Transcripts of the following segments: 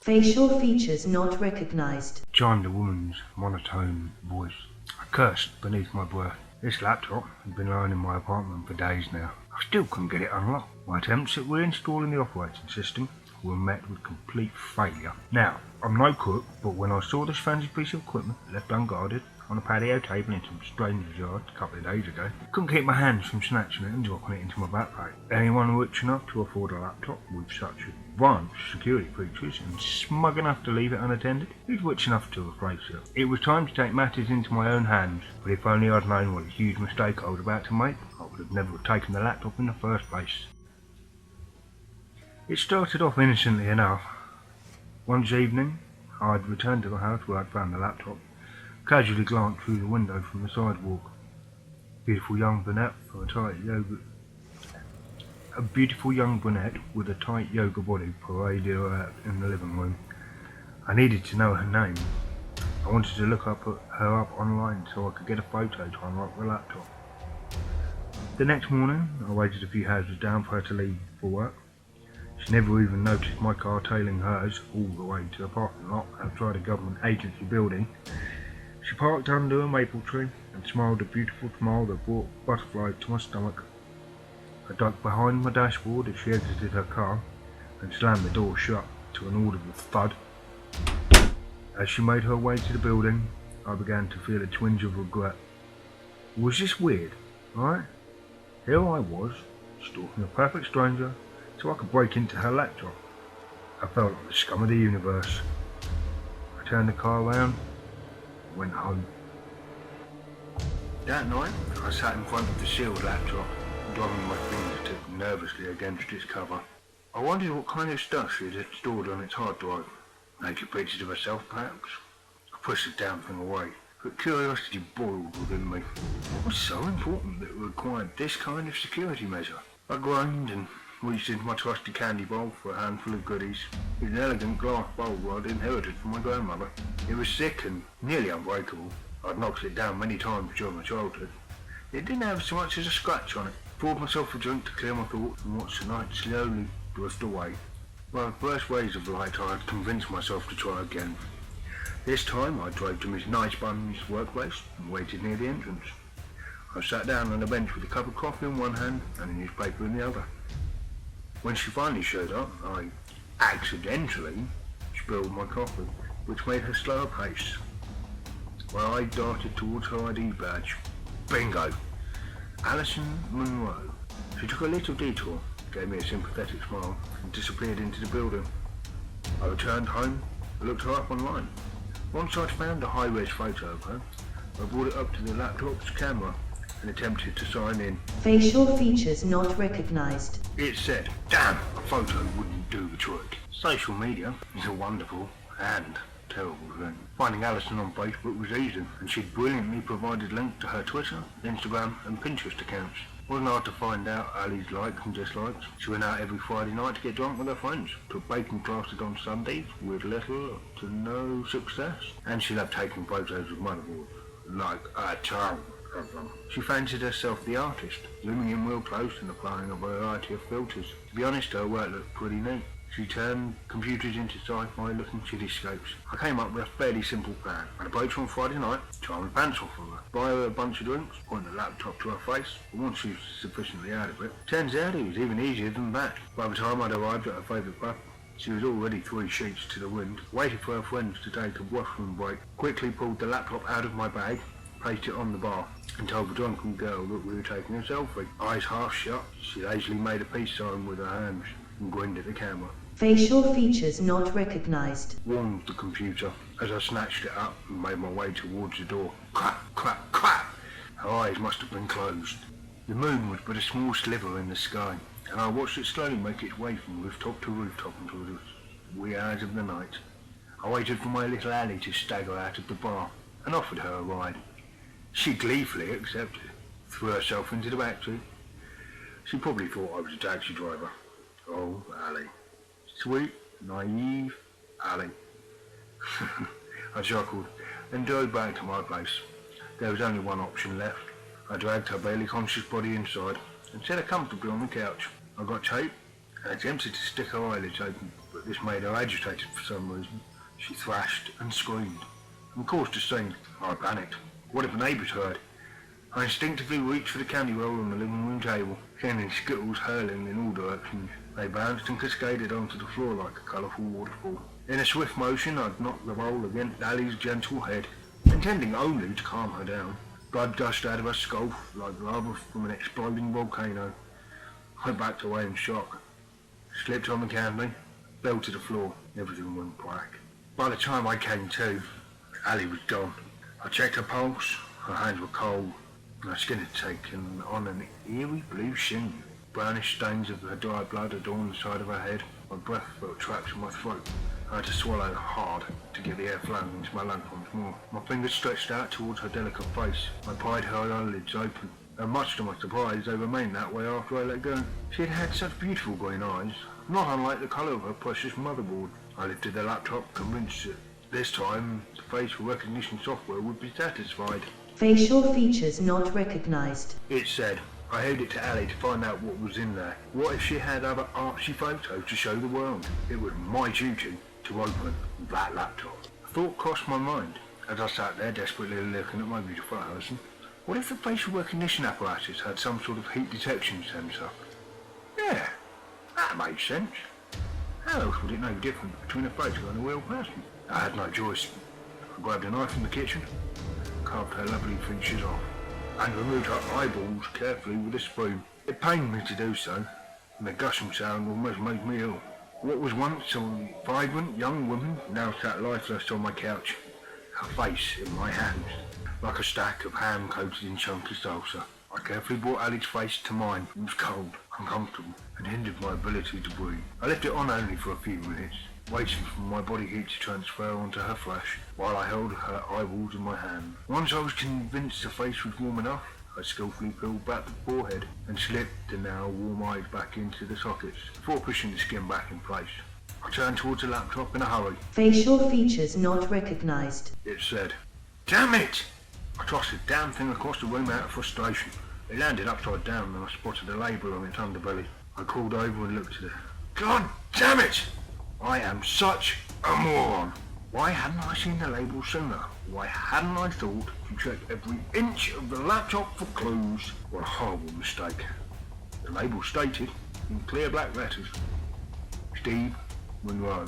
Facial features not recognized. Chimed a woman's monotone voice. I cursed beneath my breath. This laptop had been lying in my apartment for days now. I still couldn't get it unlocked. My attempts at reinstalling the operating system were met with complete failure. Now, I'm no cook, but when I saw this fancy piece of equipment left unguarded on a patio table in some stranger's yard a couple of days ago, I couldn't keep my hands from snatching it and dropping it into my backpack. Anyone rich enough to afford a laptop with such advanced security features and smug enough to leave it unattended is rich enough to replace it. It was time to take matters into my own hands, but if only I'd known what a huge mistake I was about to make, I would have never have taken the laptop in the first place. It started off innocently enough. One evening, I'd returned to the house where I'd found the laptop, casually glanced through the window from the sidewalk. A beautiful young brunette with a tight yoga body paraded out in the living room. I needed to know her name. I wanted to look her up online so I could get a photo to unlock the laptop. The next morning, I waited a few houses down for her to leave for work. She never even noticed my car tailing hers all the way to the parking lot outside a government agency building. She parked under a maple tree and smiled a beautiful smile that brought butterflies to my stomach. I ducked behind my dashboard as she exited her car and slammed the door shut to an audible thud. As she made her way to the building, I began to feel a twinge of regret. Was this weird, right? Here I was, stalking a perfect stranger so I could break into her laptop. I felt like the scum of the universe. I turned the car around and went home. That night, I sat in front of the sealed laptop, drumming my fingertips nervously against its cover. I wondered what kind of stuff she had stored on its hard drive. Naked pictures of herself, perhaps? I pushed the damn thing away, but curiosity boiled within me. What was so important that it required this kind of security measure? I groaned and reached into my trusty candy bowl for a handful of goodies. It was an elegant glass bowl I'd inherited from my grandmother. It was thick and nearly unbreakable. I'd knocked it down many times during my childhood. It didn't have so much as a scratch on it. I poured myself a drink to clear my thoughts and watched the night slowly drift away. By the first rays of light, I had convinced myself to try again. This time, I drove to Miss Nicebun's workplace and waited near the entrance. I sat down on a bench with a cup of coffee in one hand and a newspaper in the other. When she finally showed up, I accidentally spilled my coffee, which made her slow her pace. My eye darted towards her ID badge. Bingo! Alison Monroe. She took a little detour, gave me a sympathetic smile, and disappeared into the building. I returned home and looked her up online. Once I'd found a high-res photo of her, I brought it up to the laptop's camera and attempted to sign in. Facial features not recognized. It said, damn, a photo wouldn't do the trick. Social media is a wonderful and terrible thing. Finding Alison on Facebook was easy, and she'd brilliantly provided links to her Twitter, Instagram and Pinterest accounts. Wasn't hard to find out Ali's likes and dislikes. She went out every Friday night to get drunk with her friends, took baking classes on Sundays with little to no success, and she loved taking photos of motherboards, like a tongue. She fancied herself the artist, zooming in real close and applying a variety of filters. To be honest, her work looked pretty neat. She turned computers into sci-fi looking cityscapes. I came up with a fairly simple plan. I'd approach her on Friday night, try my pants off of her, buy her a bunch of drinks, point the laptop to her face, and once she was sufficiently out of it, turns out it was even easier than that. By the time I'd arrived at her favourite pub, she was already 3 sheets to the wind, waited for her friends to take a washroom break, quickly pulled the laptop out of my bag, placed it on the bar, and told the drunken girl that we were taking a selfie. Eyes half shut, she lazily made a peace sign with her hands and grinned at the camera. Facial features not recognized. Warned the computer as I snatched it up and made my way towards the door. Crap, crap, crap! Her eyes must have been closed. The moon was but a small sliver in the sky, and I watched it slowly make its way from rooftop to rooftop until the wee hours of the night. I waited for my little alley to stagger out of the bar and offered her a ride. She gleefully accepted, threw herself into the backseat. She probably thought I was a taxi driver. Oh, Ali. Sweet, naive Ali. I chuckled and drove back to my place. There was only one option left. I dragged her barely conscious body inside and set her comfortably on the couch. I got tape and attempted to stick her eyelids open, but but this made her agitated for some reason. She thrashed and screamed and caused a scene. I panicked. What if the neighbours heard? I instinctively reached for the candy roll on the living room table, sending skittles hurling in all directions. They bounced and cascaded onto the floor like a colourful waterfall. In a swift motion, I'd knocked the roll against Ali's gentle head, intending only to calm her down. Blood gushed out of her skull like lava from an exploding volcano. I backed away in shock, slipped on the candy, fell to the floor. Everything went black. By the time I came to, Ali was gone. I checked her pulse. Her hands were cold. Her skin had taken on an eerie blue sheen. Brownish stains of her dry blood adorned the side of her head. My breath felt trapped in my throat. I had to swallow hard to get the air flowing into my lungs once more. My fingers stretched out towards her delicate face. I pried her eyelids open, and much to my surprise, they remained that way after I let go. She had had such beautiful green eyes, not unlike the colour of her precious motherboard. I lifted the laptop, convinced that this time the facial recognition software would be satisfied. Facial features not recognized. It said. I held it to Ali to find out what was in there. What if she had other artsy photos to show the world? It was my duty to open that laptop. A thought crossed my mind as I sat there desperately looking at my beautiful person. What if the facial recognition apparatus had some sort of heat detection sensor? Yeah, that made sense. How else would it know the difference between a photo and a real person? I had no choice. I grabbed a knife from the kitchen, carved her lovely features off, and removed her eyeballs carefully with a spoon. It pained me to do so, and the gushing sound almost made me ill. What was once a vibrant young woman now sat lifeless on my couch, her face in my hands, like a stack of ham coated in chunky salsa. I carefully brought Ali's face to mine. It was cold, uncomfortable, and hindered my ability to breathe. I left it on only for a few minutes, waiting for my body heat to transfer onto her flesh, while I held her eyeballs in my hand. Once I was convinced the face was warm enough, I skillfully peeled back the forehead and slipped the now warm eyes back into the sockets, before pushing the skin back in place. I turned towards the laptop in a hurry. Facial features not recognized. It said, "Damn it!" I tossed the damn thing across the room out of frustration. It landed upside down and I spotted a label on its underbelly. I crawled over and looked at it. God damn it! I am such a moron. Why hadn't I seen the label sooner? Why hadn't I thought to check every inch of the laptop for clues? What a horrible mistake. The label stated, in clear black letters, Steve Monroe.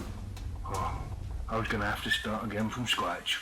Oh, I was going to have to start again from scratch.